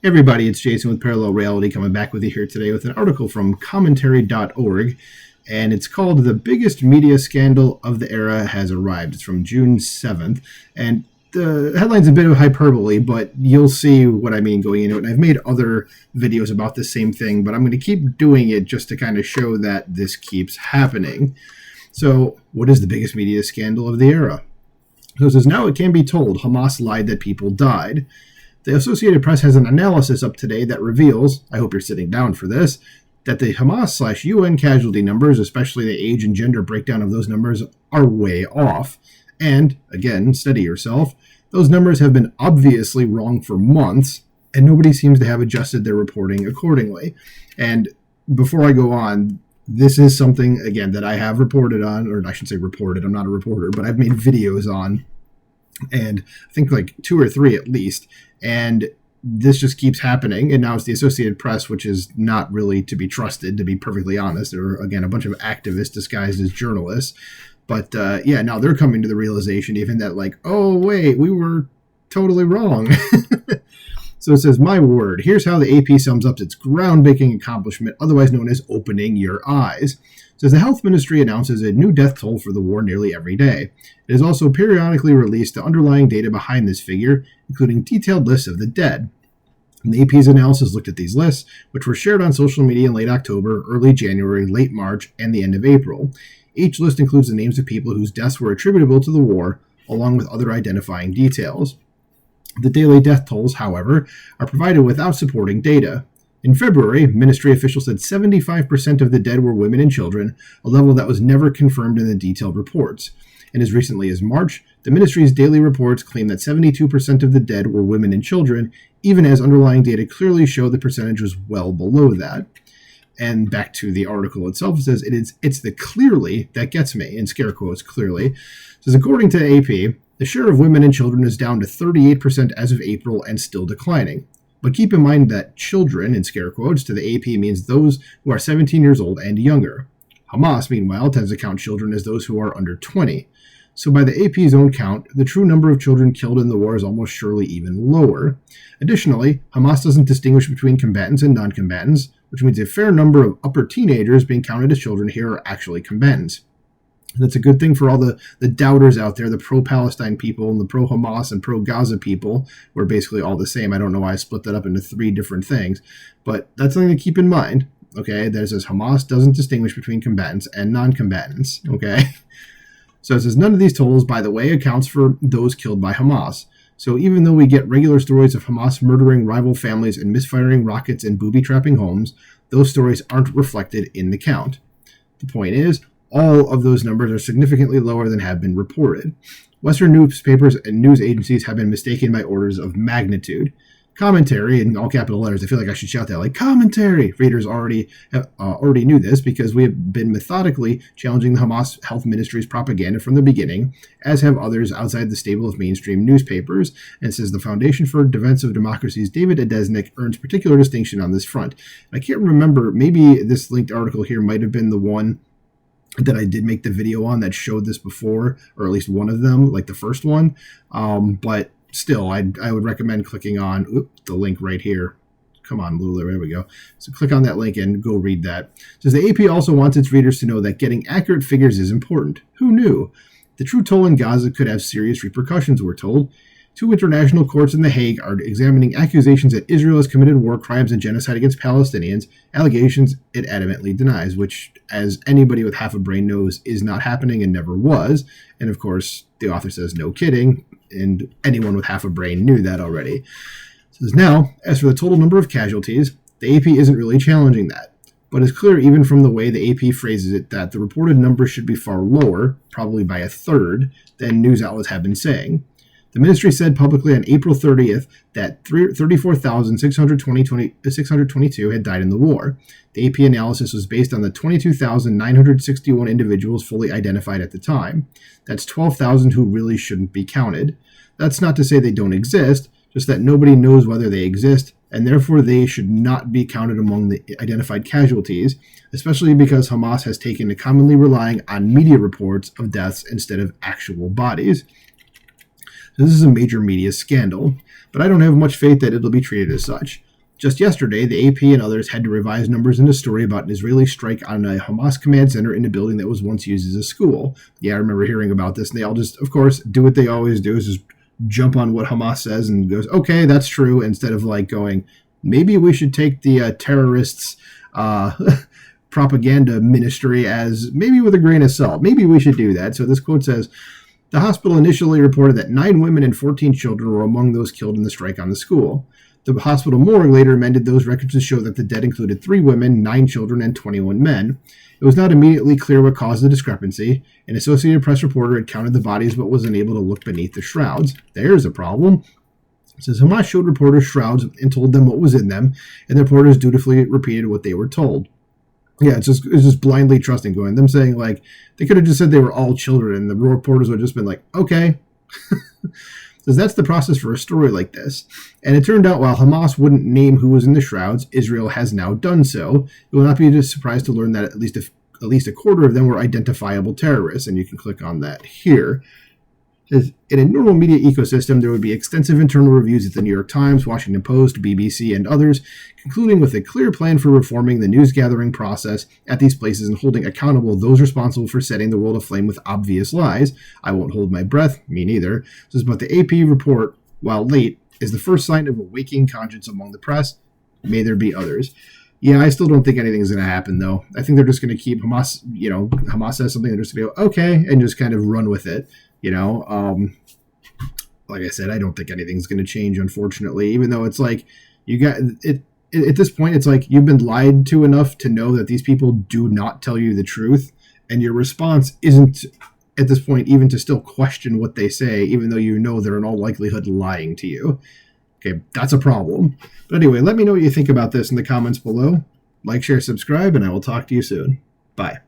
Everybody, it's Jason with Parallel Reality coming back with you here today with an article from commentary.org, and it's called The Biggest Media Scandal of the Era Has Arrived. It's from June 7th, and the headline's a bit of hyperbole, but you'll see what I mean going into it. And I've made other videos about the same thing, but I'm going to keep doing it just to kind of show that this keeps happening. So, what is the biggest media scandal of the era? So it says, now it can be told Hamas lied that people died. The Associated Press has an analysis up today that reveals, I hope you're sitting down for this, that the Hamas/UN casualty numbers, especially the age and gender breakdown of those numbers, are way off. And, again, steady yourself, those numbers have been obviously wrong for months, and nobody seems to have adjusted their reporting accordingly. And before I go on, this is something, again, that I have reported on, or I should say reported, I'm not a reporter, but I've made videos on, and I think like 2 or 3 at least, and this just keeps happening. And now it's the Associated Press, which is not really to be trusted, to be perfectly honest. They're, again, a bunch of activists disguised as journalists. But yeah, now they're coming to the realization even that, like, oh, wait, we were totally wrong. So it says, my word, here's how the AP sums up its groundbreaking accomplishment, otherwise known as opening your eyes. It says the health ministry announces a new death toll for the war nearly every day. It has also periodically released the underlying data behind this figure, including detailed lists of the dead. And the AP's analysis looked at these lists, which were shared on social media in late October, early January, late March, and the end of April. Each list includes the names of people whose deaths were attributable to the war, along with other identifying details. The daily death tolls, however, are provided without supporting data. In February, ministry officials said 75% of the dead were women and children, a level that was never confirmed in the detailed reports. And as recently as March, the ministry's daily reports claim that 72% of the dead were women and children, even as underlying data clearly show the percentage was well below that. And back to the article itself, it says it's the clearly that gets me, in scare quotes, clearly. It says, according to AP, the share of women and children is down to 38% as of April and still declining. But keep in mind that children, in scare quotes, to the AP means those who are 17 years old and younger. Hamas, meanwhile, tends to count children as those who are under 20. So by the AP's own count, the true number of children killed in the war is almost surely even lower. Additionally, Hamas doesn't distinguish between combatants and non-combatants, which means a fair number of upper teenagers being counted as children here are actually combatants. That's a good thing for all the doubters out there, the pro-Palestine people and the pro-Hamas and pro-Gaza people, who are basically all the same. I don't know why I split that up into 3 different things, but that's something to keep in mind, okay? That it says Hamas doesn't distinguish between combatants and non-combatants, okay? So it says none of these totals, by the way, accounts for those killed by Hamas. So even though we get regular stories of Hamas murdering rival families and misfiring rockets and booby-trapping homes, those stories aren't reflected in the count. The point is, all of those numbers are significantly lower than have been reported. Western newspapers and news agencies have been mistaken by orders of magnitude. Commentary, in all capital letters, I feel like I should shout that, like, commentary! Readers already knew this because we have been methodically challenging the Hamas Health Ministry's propaganda from the beginning, as have others outside the stable of mainstream newspapers, and says the Foundation for Defense of Democracy's David Adesnik earns particular distinction on this front. I can't remember, maybe this linked article here might have been the one that I did make the video on that showed this before, or at least one of them, like the first one. But still, I would recommend clicking on the link right here. Come on, Lula, there we go. So click on that link and go read that. It says the AP also wants its readers to know that getting accurate figures is important. Who knew? The true toll in Gaza could have serious repercussions, we're told. 2 international courts in The Hague are examining accusations that Israel has committed war crimes and genocide against Palestinians, allegations it adamantly denies, which, as anybody with half a brain knows, is not happening and never was. And of course, the author says, no kidding, and anyone with half a brain knew that already. It says, now, as for the total number of casualties, the AP isn't really challenging that. But it's clear even from the way the AP phrases it that the reported number should be far lower, probably by a third, than news outlets have been saying. The ministry said publicly on April 30th that 34,622 had died in the war. The AP analysis was based on the 22,961 individuals fully identified at the time. That's 12,000 who really shouldn't be counted. That's not to say they don't exist, just that nobody knows whether they exist, and therefore they should not be counted among the identified casualties, especially because Hamas has taken to commonly relying on media reports of deaths instead of actual bodies. This is a major media scandal, but I don't have much faith that it'll be treated as such. Just yesterday, the AP and others had to revise numbers in a story about an Israeli strike on a Hamas command center in a building that was once used as a school. Yeah, I remember hearing about this, and they all just, of course, do what they always do, is just jump on what Hamas says and goes, okay, that's true, instead of like going, maybe we should take the terrorists' propaganda ministry as maybe with a grain of salt. Maybe we should do that. So this quote says, the hospital initially reported that 9 women and 14 children were among those killed in the strike on the school. The hospital morgue later amended those records to show that the dead included 3 women, 9 children, and 21 men. It was not immediately clear what caused the discrepancy. An Associated Press reporter had counted the bodies but was unable to look beneath the shrouds. There's a problem. It says Hamas showed reporters shrouds and told them what was in them, and the reporters dutifully repeated what they were told. Yeah, it's just blindly trusting, going, them saying, like, they could have just said they were all children, and the reporters would have just been like, okay. Says that's the process for a story like this. And it turned out while Hamas wouldn't name who was in the shrouds, Israel has now done so. You will not be surprised to learn that at least a quarter of them were identifiable terrorists, and you can click on that here. In a normal media ecosystem, there would be extensive internal reviews at the New York Times, Washington Post, BBC, and others, concluding with a clear plan for reforming the news-gathering process at these places and holding accountable those responsible for setting the world aflame with obvious lies. I won't hold my breath, me neither. But the AP report, while late, is the first sign of a waking conscience among the press. May there be others. Yeah, I still don't think anything's going to happen, though. I think they're just going to keep Hamas, Hamas says something, they're just going to go, okay, and just kind of run with it. Like I said, I don't think anything's going to change, unfortunately, even though it's like you got it at this point. It's like you've been lied to enough to know that these people do not tell you the truth. And your response isn't at this point even to still question what they say, even though you know they're in all likelihood lying to you. Okay, that's a problem. But anyway, let me know what you think about this in the comments below. Like, share, subscribe, and I will talk to you soon. Bye.